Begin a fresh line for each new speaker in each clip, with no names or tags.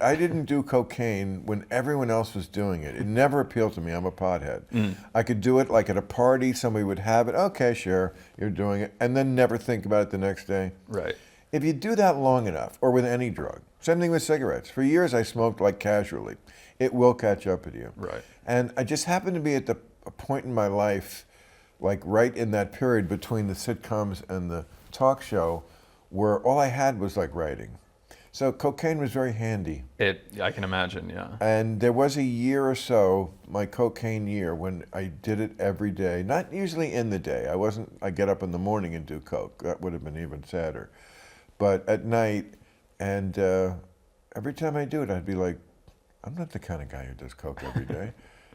I didn't do cocaine when everyone else was doing it. It never appealed to me. I'm a pothead. I could do it like at a party, somebody would have it. Okay, sure, you're doing it. And then never think about it the next day.
Right.
If you do that long enough, or with any drug, same thing with cigarettes. For years, I smoked like casually. It will catch up with you.
Right.
And I just happened to be at a point in my life, like right in that period between the sitcoms and the talk show, where all I had was like writing. So cocaine was very handy.
I can imagine, yeah.
And there was a year or so, my cocaine year, when I did it every day. Not usually in the day. I get up in the morning and do coke. That would have been even sadder. But at night, and every time I do it, I'd be like, I'm not the kind of guy who does coke every day.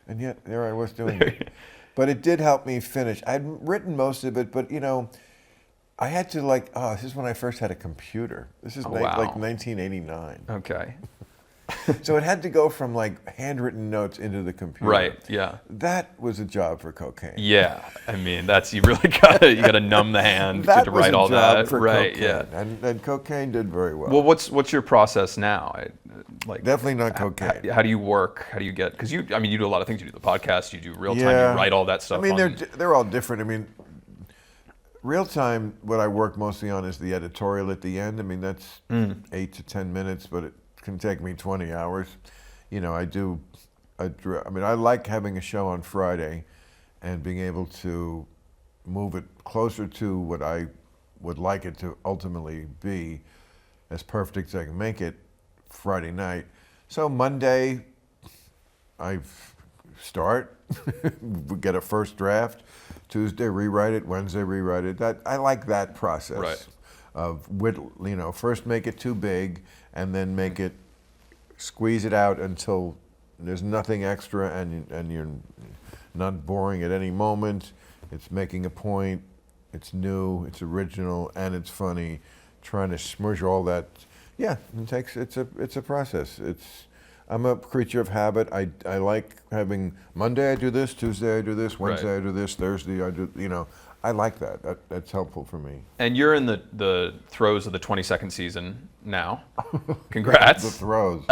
And yet, there I was doing it. But it did help me finish. I'd written most of it, but I had to this is when I first had a computer. This is
wow.
like 1989.
Okay.
So it had to go from like handwritten notes into the computer.
Right, yeah.
That was a job for cocaine.
Yeah, I mean, you really gotta numb the hand to write all that.
That was a job for
right,
cocaine.
yeah.
And cocaine did very well.
Well, what's your process now?
Definitely not cocaine.
How do you work? How do you get? Because you do a lot of things. You do the podcast. You do real time. You write all that stuff.
I mean, they're all different. I mean, real time. What I work mostly on is the editorial at the end. I mean, that's 8 to 10 minutes, but it can take me 20 hours. I like having a show on Friday, and being able to move it closer to what I would like it to ultimately be, as perfect as I can make it. Friday night. So Monday, I start, we get a first draft. Tuesday, rewrite it. Wednesday, rewrite it. I like that process.
Right.
Of first make it too big, and then squeeze it out until there's nothing extra, and you're not boring at any moment. It's making a point. It's new. It's original, and it's funny. Trying to smudge all that. Yeah, it's a process. I'm a creature of habit. I like having Monday I do this, Tuesday I do this, Wednesday I do this, Thursday I do, I like that. That's helpful for me.
And you're in the throes of the 22nd season now. Congrats.
The throes.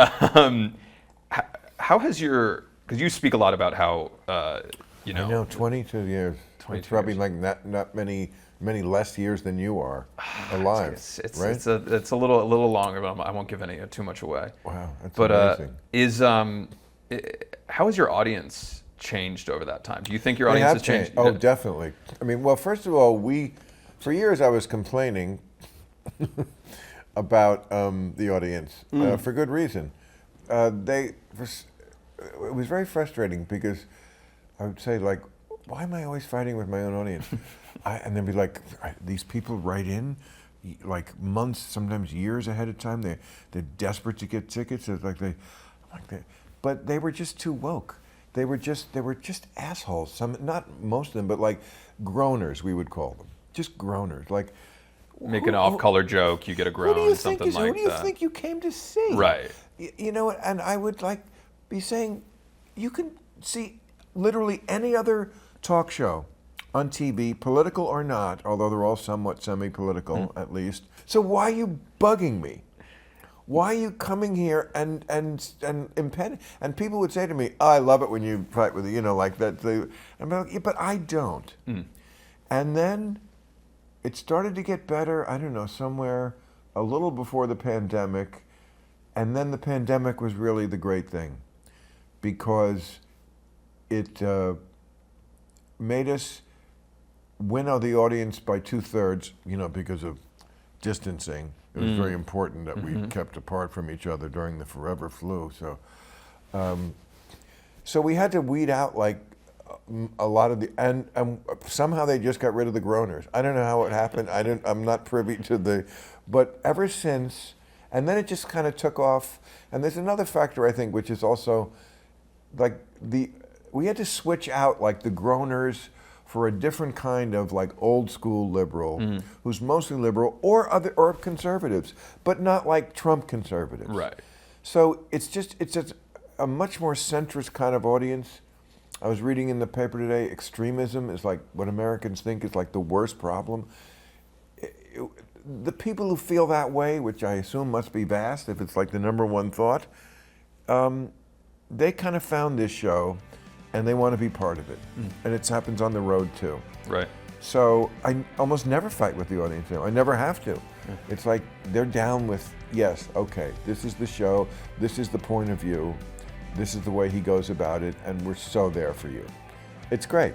How has because you speak a lot about how,
I know, 22 years.
22
it's probably
years.
like not many less years than you are alive, right?
It's a little longer, but I won't give too much away.
Wow, that's
But
amazing.
how has your audience changed over that time? Do you think your audience has changed?
Oh, definitely. I mean, well, first of all, for years I was complaining about the audience for good reason. It was very frustrating because I would say, like, why am I always fighting with my own audience? And then be like, these people write in like months, sometimes years ahead of time. They're desperate to get tickets. It's but they were just too woke. They were just assholes. Not most of them, but like groaners, we would call them. Just groaners. Like,
make an off-color joke, you get a groan, something like that.
Who do you think you came to see?
Right.
And I would be saying, you can see literally any other talk show on TV, political or not, although they're all somewhat semi-political at least. So why are you bugging me? Why are you coming here and impeding? And people would say to me, I love it when you fight with like that. I'm like, yeah, but I don't. And then it started to get better, I don't know, somewhere a little before the pandemic. And then the pandemic was really the great thing, because it made us win the audience by 2/3, because of distancing. It was very important that we kept apart from each other during the forever flu. So we had to weed out like a lot of and somehow they just got rid of the groaners. I don't know how it happened. I'm not privy to but ever since, and then it just kind of took off. And there's another factor, I think, which is also like we had to switch out like the groaners for a different kind of like old school liberal who's mostly liberal or conservatives, but not like Trump conservatives.
Right.
So it's a much more centrist kind of audience. I was reading in the paper today, extremism is like what Americans think is like the worst problem. the people who feel that way, which I assume must be vast, if it's like the number one thought, they kind of found this show, and they want to be part of it. And it happens on the road too.
Right.
So I almost never fight with the audience now. I never have to. It's like they're down with, yes, okay, this is the show, this is the point of view, this is the way he goes about it, and we're so there for you. It's great.